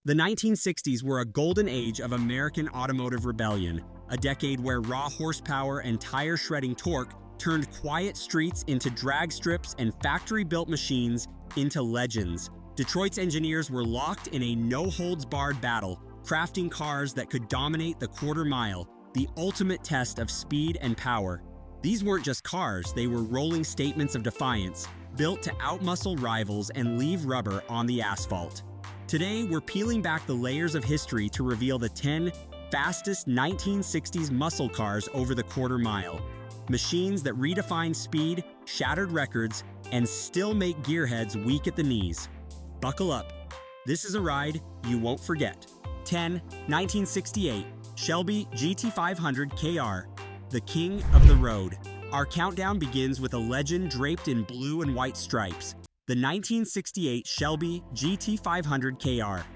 The 1960s were a golden age of American automotive rebellion, a decade where raw horsepower and tire-shredding torque turned quiet streets into drag strips and factory-built machines into legends. Detroit's engineers were locked in a no-holds-barred battle, crafting cars that could dominate the quarter mile, the ultimate test of speed and power. These weren't just cars, they were rolling statements of defiance, built to outmuscle rivals and leave rubber on the asphalt. Today, we're peeling back the layers of history to reveal the 10 fastest 1960s muscle cars over the quarter mile. Machines that redefined speed, shattered records, and still make gearheads weak at the knees. Buckle up. This is a ride you won't forget. 10. 1968 Shelby GT500 KR, the king of the road. Our countdown begins with a legend draped in blue and white stripes. The 1968 Shelby GT500 KR.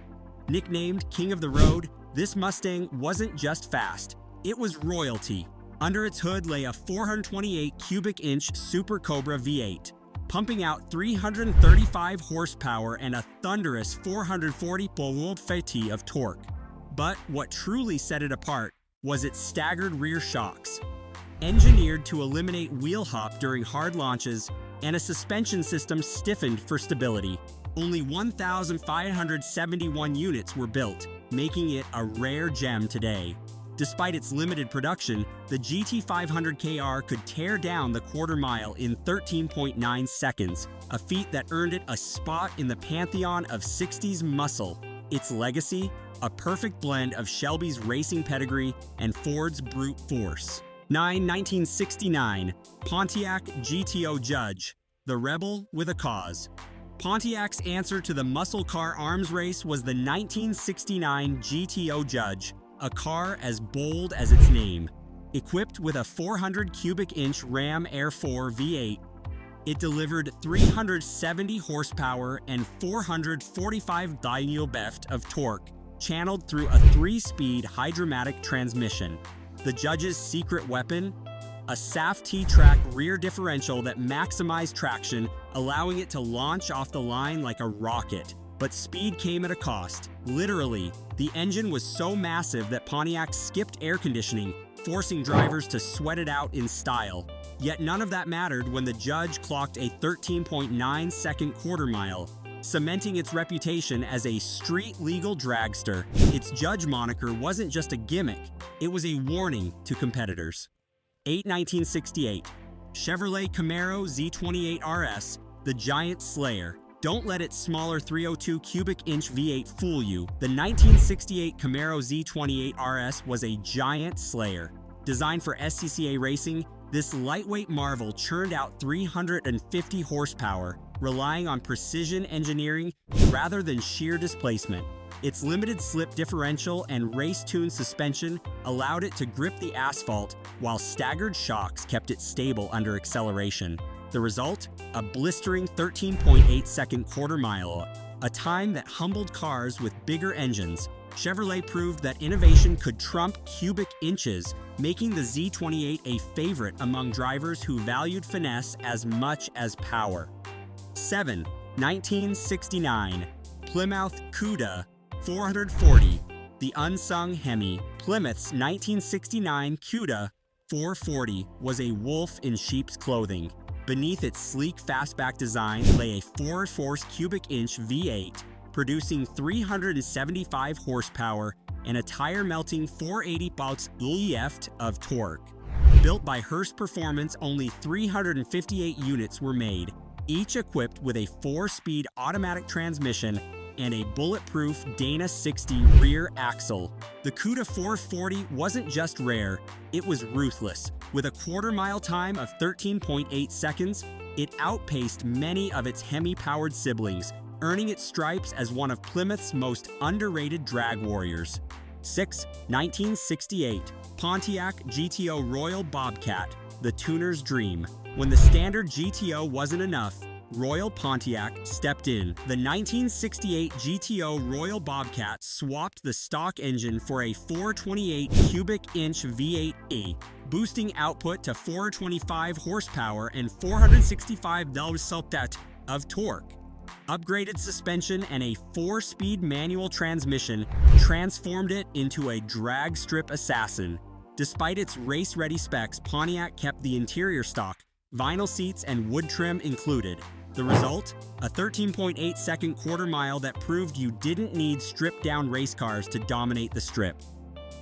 Nicknamed King of the Road, this Mustang wasn't just fast, it was royalty. Under its hood lay a 428 cubic inch Super Cobra V8, pumping out 335 horsepower and a thunderous 440 pound-feet of torque. But what truly set it apart was its staggered rear shocks. Engineered to eliminate wheel hop during hard launches, and a suspension system stiffened for stability. Only 1,571 units were built, making it a rare gem today. Despite its limited production, the GT500 KR could tear down the quarter mile in 13.9 seconds, a feat that earned it a spot in the pantheon of 60s muscle. Its legacy? A perfect blend of Shelby's racing pedigree and Ford's brute force. 1969 Pontiac GTO Judge, the rebel with a cause. Pontiac's answer to the muscle car arms race was the 1969 GTO Judge, a car as bold as its name. Equipped with a 400 cubic inch Ram Air 4 V8, it delivered 370 horsepower and 445 Nm of torque, channeled through a 3-speed hydromatic transmission. The Judge's secret weapon? A SAF T-track rear differential that maximized traction, allowing it to launch off the line like a rocket. But speed came at a cost. Literally, the engine was so massive that Pontiac skipped air conditioning, forcing drivers to sweat it out in style. Yet none of that mattered when the Judge clocked a 13.9-second quarter mile, cementing its reputation as a street-legal dragster. Its Judge moniker wasn't just a gimmick, it was a warning to competitors. 1968 Chevrolet Camaro Z28 RS, the giant slayer. Don't let its smaller 302 cubic inch V8 fool you. The 1968 Camaro Z28 RS was a giant slayer. Designed for SCCA racing, this lightweight marvel churned out 350 horsepower, relying on precision engineering rather than sheer displacement. Its limited slip differential and race-tuned suspension allowed it to grip the asphalt, while staggered shocks kept it stable under acceleration. The result? A blistering 13.8-second quarter mile, a time that humbled cars with bigger engines. Chevrolet proved that innovation could trump cubic inches, making the Z28 a favorite among drivers who valued finesse as much as power. 7. 1969 Plymouth Cuda 440, the unsung HEMI. Plymouth's 1969 Cuda 440 was a wolf in sheep's clothing. Beneath its sleek fastback design lay a 4-force cubic inch V8, producing 375 horsepower and a tire-melting 480 pound-feet of torque. Built by Hurst Performance, only 358 units were made, each equipped with a 4-speed automatic transmission and a bulletproof Dana 60 rear axle. The Cuda 440 wasn't just rare, it was ruthless. With a quarter-mile time of 13.8 seconds, it outpaced many of its HEMI-powered siblings, earning its stripes as one of Plymouth's most underrated drag warriors. 6. 1968 Pontiac GTO Royal Bobcat, the tuner's dream. When the standard GTO wasn't enough, Royal Pontiac stepped in. The 1968 GTO Royal Bobcat swapped the stock engine for a 428 cubic inch V8E, boosting output to 425 horsepower and 465 Nm of torque. Upgraded suspension and a 4-speed manual transmission transformed it into a drag strip assassin. Despite its race-ready specs, Pontiac kept the interior stock, vinyl seats and wood trim included. The result? A 13.8-second quarter mile that proved you didn't need stripped-down race cars to dominate the strip.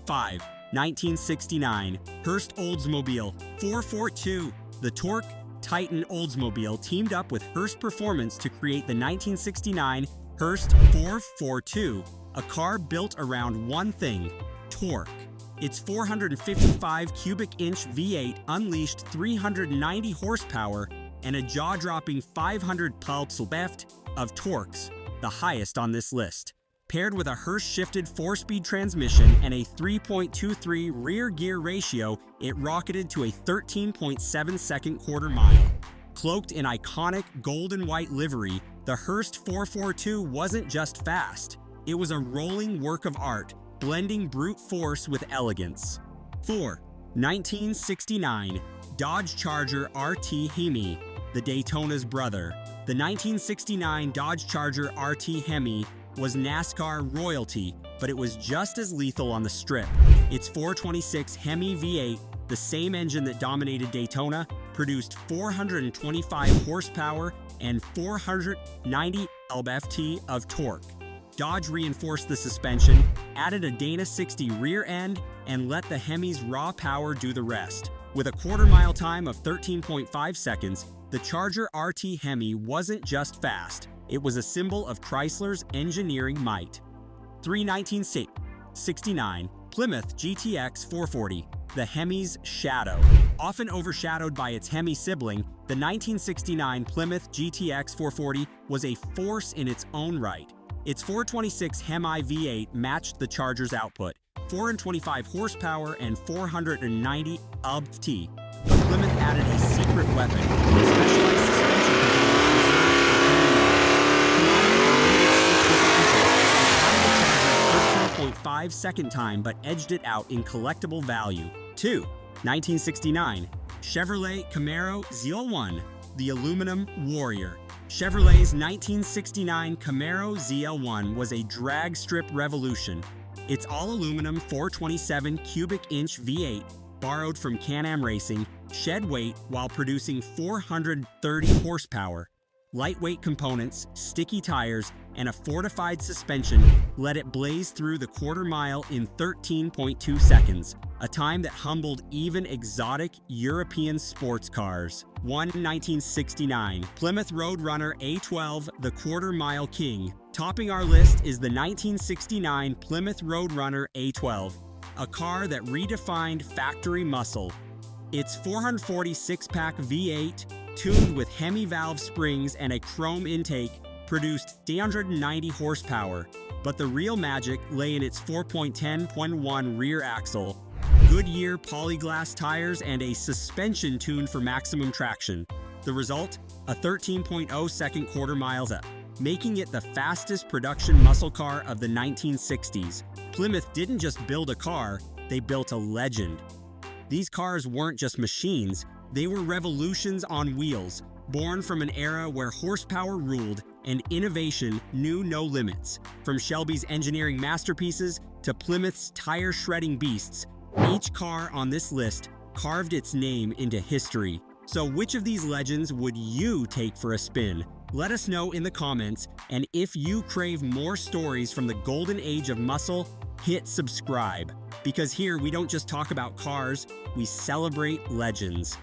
5. 1969 Hurst Oldsmobile 442. The torque Titan Oldsmobile teamed up with Hurst Performance to create the 1969 Hurst 442, a car built around one thing: torque. Its 455 cubic inch V8 unleashed 390 horsepower and a jaw-dropping 500 pound-feet of torques, the highest on this list. Paired with a Hurst-shifted 4-speed transmission and a 3.23 rear gear ratio, it rocketed to a 13.7-second quarter mile. Cloaked in iconic gold and white livery, the Hurst 442 wasn't just fast. It was a rolling work of art, blending brute force with elegance. 4. 1969 Dodge Charger RT HEMI, the Daytona's brother. The 1969 Dodge Charger RT HEMI was NASCAR royalty, but it was just as lethal on the strip. Its 426 HEMI V8, the same engine that dominated Daytona, produced 425 horsepower and 490 lb-ft of torque. Dodge reinforced the suspension, added a Dana 60 rear end, and let the Hemi's raw power do the rest. With a quarter-mile time of 13.5 seconds, the Charger RT HEMI wasn't just fast. It was a symbol of Chrysler's engineering might. 3. 1969 Plymouth GTX 440, the Hemi's shadow. Often overshadowed by its Hemi sibling, the 1969 Plymouth GTX 440 was a force in its own right. Its 426 HEMI V8 matched the Charger's output, 425 horsepower and 490 lb-ft. But Plymouth added a secret weapon, specialized suspension components 13.5-second time but edged it out in collectible value. 2. 1969 Chevrolet Camaro ZL1, the aluminum warrior. Chevrolet's 1969 Camaro ZL1 was a drag strip revolution. Its all-aluminum 427 cubic inch V8, borrowed from Can-Am Racing, shed weight while producing 430 horsepower. Lightweight components, sticky tires, and a fortified suspension let it blaze through the quarter mile in 13.2 seconds, a time that humbled even exotic European sports cars. 1. 1969 Plymouth Road Runner A12, the quarter mile king. Topping our list is the 1969 Plymouth Road Runner A12, a car that redefined factory muscle. Its 446-pack V8, tuned with Hemi valve springs and a chrome intake, produced 390 horsepower. But the real magic lay in its 4.10.1 rear axle, Goodyear polyglass tires, and a suspension tuned for maximum traction. The result? A 13.0-second quarter miles up, making it the fastest production muscle car of the 1960s. Plymouth didn't just build a car, they built a legend. These cars weren't just machines, they were revolutions on wheels, born from an era where horsepower ruled and innovation knew no limits. From Shelby's engineering masterpieces to Plymouth's tire-shredding beasts, each car on this list carved its name into history. So which of these legends would you take for a spin? Let us know in the comments, and if you crave more stories from the golden age of muscle, hit subscribe. Because here we don't just talk about cars, we celebrate legends.